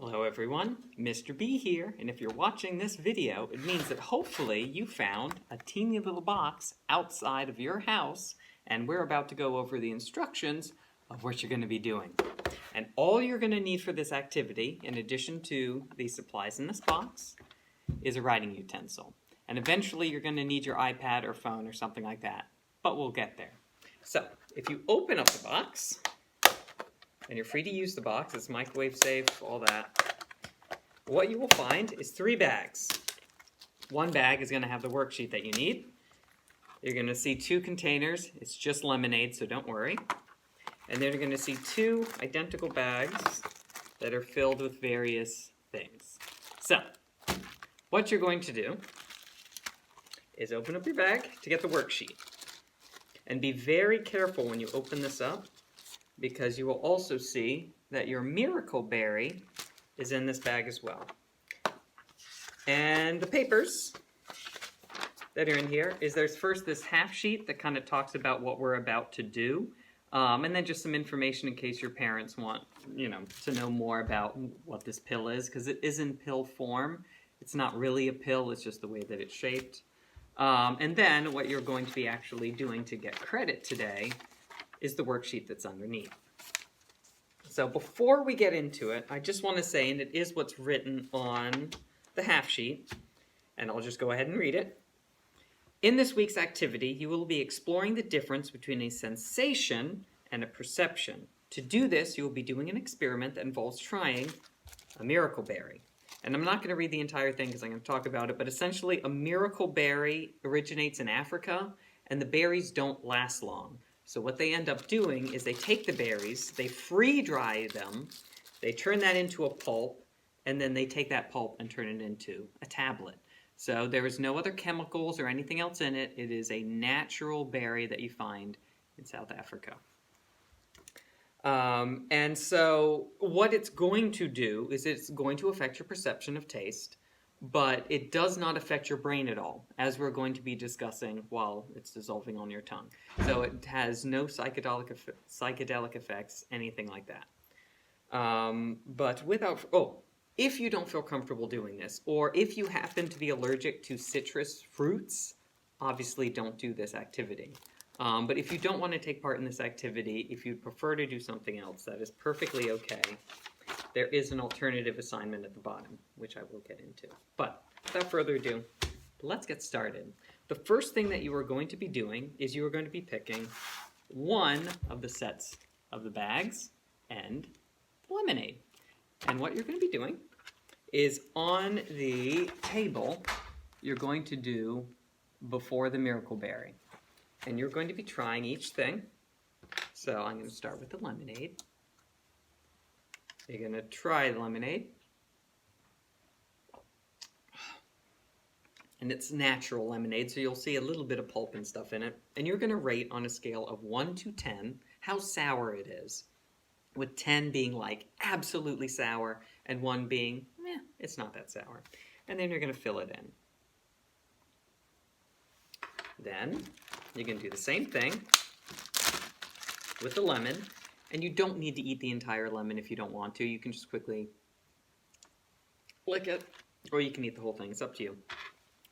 Hello everyone, Mr. B here, and if you're watching this video, it means that hopefully you found a teeny little box outside of your house, and we're about to go over the instructions of what you're going to be doing. And all you're going to need for this activity, in addition to the supplies in this box, is a writing utensil. And eventually you're going to need your iPad or phone or something like that, but we'll get there. So, if you open up the box, and you're free to use the box, it's microwave safe, all that. What you will find is 3 bags. One bag is going to have the worksheet that you need. You're going to see 2 containers. It's just lemonade, so don't worry. And then you're going to see 2 identical bags that are filled with various things. So, what you're going to do is open up your bag to get the worksheet. And be very careful when you open this up, because you will also see that your Miracle Berry is in this bag as well. And the papers that are in here is there's first this half sheet that kind of talks about what we're about to do, and then just some information in case your parents want, to know more about what this pill is, because it is in pill form. It's not really a pill, it's just the way that it's shaped. And then what you're going to be actually doing to get credit today is the worksheet that's underneath. So before we get into it, I just want to say, and it is what's written on the half sheet, and I'll just go ahead and read it. In this week's activity, you will be exploring the difference between a sensation and a perception. To do this, you will be doing an experiment that involves trying a Miracle Berry. And I'm not going to read the entire thing because I'm going to talk about it, but essentially a Miracle Berry originates in Africa, and the berries don't last long. So what they end up doing is they take the berries, they free-dry them, they turn that into a pulp, and then they take that pulp and turn it into a tablet. So there is no other chemicals or anything else in it. It is a natural berry that you find in South Africa. And so what it's going to do is it's going to affect your perception of taste, but it does not affect your brain at all, as we're going to be discussing while it's dissolving on your tongue. So it has no psychedelic effects, anything like that. If you don't feel comfortable doing this, or if you happen to be allergic to citrus fruits, obviously don't do this activity. But if you don't want to take part in this activity, if you'd prefer to do something else, that is perfectly okay. There is an alternative assignment at the bottom, which I will get into. But without further ado, let's get started. The first thing that you are going to be doing is you are going to be picking one of the sets of the bags and lemonade. And what you're going to be doing is on the table, you're going to do before the Miracle Berry. And you're going to be trying each thing. So I'm going to start with the lemonade. You're going to try the lemonade. And it's natural lemonade, so you'll see a little bit of pulp and stuff in it. And you're going to rate on a scale of 1 to 10 how sour it is, with 10 being like absolutely sour and 1 being, it's not that sour. And then you're going to fill it in. Then you can do the same thing with the lemon. And you don't need to eat the entire lemon if you don't want to. You can just quickly lick it, or you can eat the whole thing. It's up to you.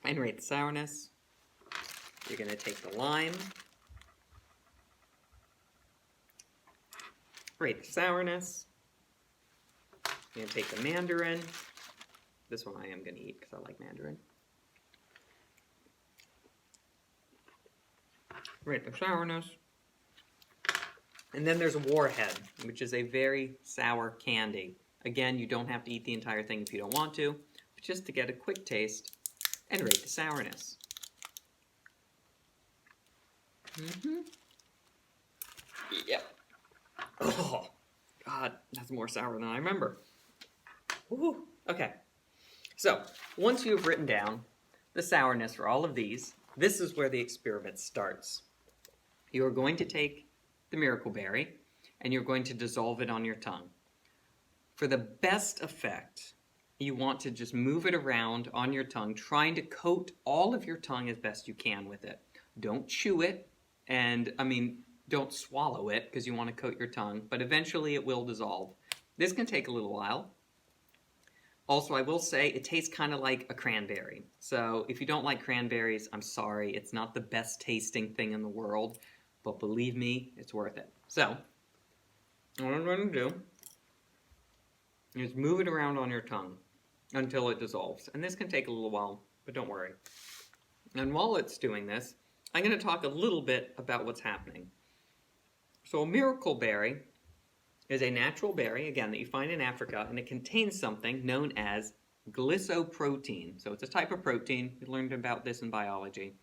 And rate the sourness. You're going to take the lime. Rate the sourness. You're going to take the mandarin. This one I am going to eat because I like mandarin. Rate the sourness. And then there's Warhead, which is a very sour candy. Again, you don't have to eat the entire thing if you don't want to, but just to get a quick taste and rate the sourness. Yep. Oh, God, that's more sour than I remember. Woo. Okay. So, once you've written down the sourness for all of these, this is where the experiment starts. You are going to take the Miracle Berry, and you're going to dissolve it on your tongue. For the best effect, you want to just move it around on your tongue, trying to coat all of your tongue as best you can with it. Don't chew it, and don't swallow it because you want to coat your tongue, but eventually it will dissolve. This can take a little while, Also, I will say it tastes kind of like a cranberry. So if you don't like cranberries, I'm sorry. It's not the best tasting thing in the world, but believe me, it's worth it. So what I'm going to do is move it around on your tongue until it dissolves. And this can take a little while, but don't worry. And while it's doing this, I'm going to talk a little bit about what's happening. So a miracle berry is a natural berry, again, that you find in Africa, and it contains something known as glycoprotein. So it's a type of protein. We learned about this in biology.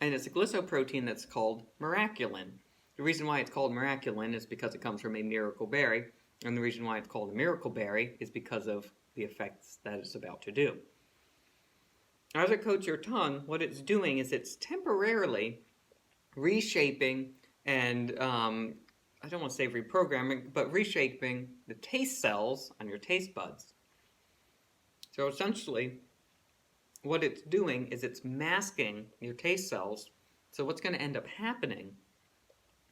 And it's a glycoprotein that's called miraculin. The reason why it's called miraculin is because it comes from a miracle berry, and the reason why it's called a miracle berry is because of the effects that it's about to do. As it coats your tongue, what it's doing is it's temporarily reshaping and I don't want to say reprogramming, but reshaping the taste cells on your taste buds. So essentially, what it's doing is it's masking your taste cells. So what's going to end up happening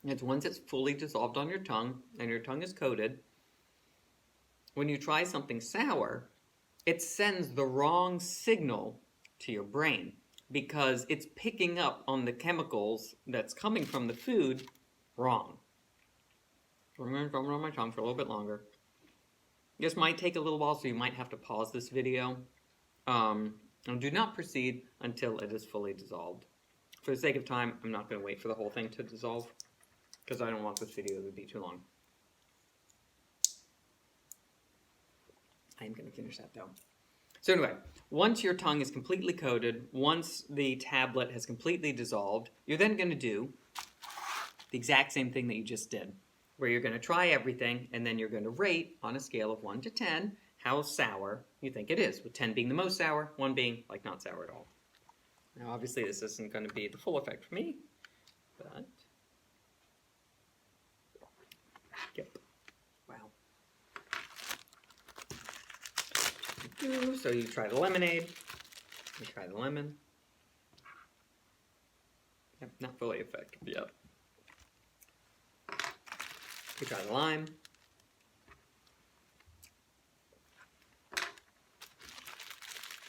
is once it's fully dissolved on your tongue and your tongue is coated, when you try something sour, it sends the wrong signal to your brain because it's picking up on the chemicals that's coming from the food wrong. So I'm going to throw it on my tongue for a little bit longer. This might take a little while, so you might have to pause this video. And do not proceed until it is fully dissolved. For the sake of time, I'm not going to wait for the whole thing to dissolve because I don't want this video to be too long. I am going to finish that though. So anyway, once your tongue is completely coated, once the tablet has completely dissolved, you're then going to do the exact same thing that you just did, where you're going to try everything and then you're going to rate on a scale of 1 to 10 how sour you think it is, with 10 being the most sour, 1 being like not sour at all. Now obviously this isn't going to be the full effect for me, but yep. Wow. So you try the lemonade, you try the lemon. Yep, not fully effective yet. You try the lime.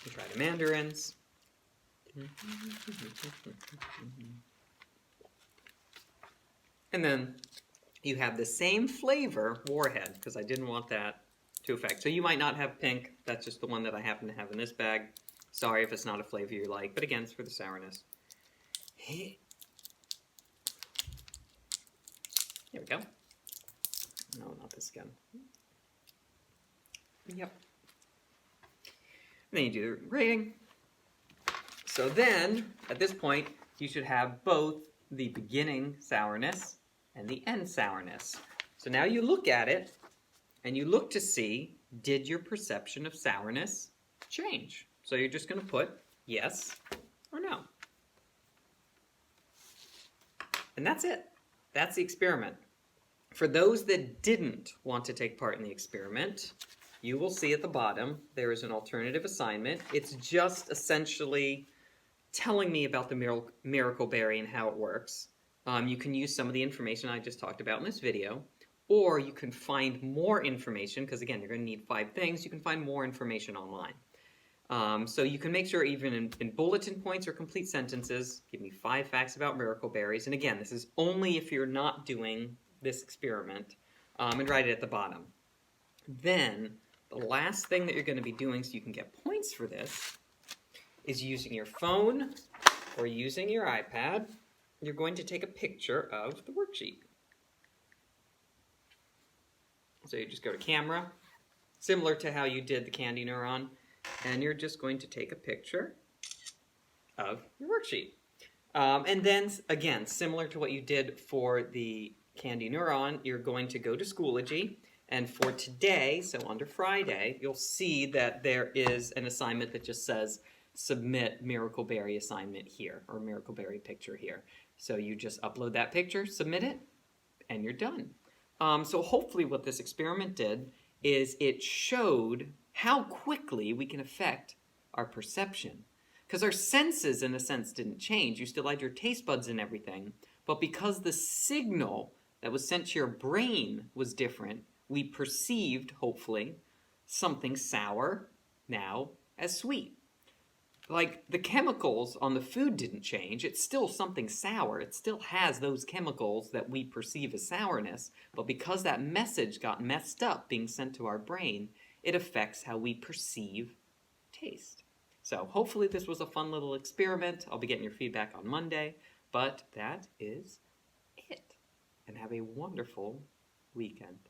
You try the mandarins. And then you have the same flavor, Warhead, because I didn't want that to affect. So you might not have pink. That's just the one that I happen to have in this bag. Sorry if it's not a flavor you like, but again, it's for the sourness. Here we go. No, not this again. Yep. And then you do the rating. So then, at this point, you should have both the beginning sourness and the end sourness. So now you look at it, and you look to see, did your perception of sourness change? So you're just going to put yes or no. And that's it. That's the experiment. For those that didn't want to take part in the experiment, you will see at the bottom there is an alternative assignment. It's just essentially telling me about the miracle berry and how it works. You can use some of the information I just talked about in this video, or you can find more information, because again, you're going to need 5 things. You can find more information online. So you can make sure even in bulletin points or complete sentences, give me 5 facts about miracle berries. And again, this is only if you're not doing this experiment, and write it at the bottom. Then, the last thing that you're going to be doing so you can get points for this is using your phone or using your iPad. You're going to take a picture of the worksheet. So you just go to camera, similar to how you did the candy neuron, and you're just going to take a picture of your worksheet. And then, again, similar to what you did for the candy neuron, you're going to go to Schoology, and for today, so under Friday, you'll see that there is an assignment that just says submit miracle berry assignment here, or miracle berry picture here. So you just upload that picture, submit it, and you're done. So hopefully what this experiment did is it showed how quickly we can affect our perception. Because our senses, in a sense, didn't change. You still had your taste buds and everything, but because the signal that was sent to your brain was different, we perceived, hopefully, something sour now as sweet. Like the chemicals on the food didn't change. It's still something sour. It still has those chemicals that we perceive as sourness, but because that message got messed up being sent to our brain, it affects how we perceive taste. So hopefully this was a fun little experiment. I'll be getting your feedback on Monday, but that is it. And have a wonderful weekend.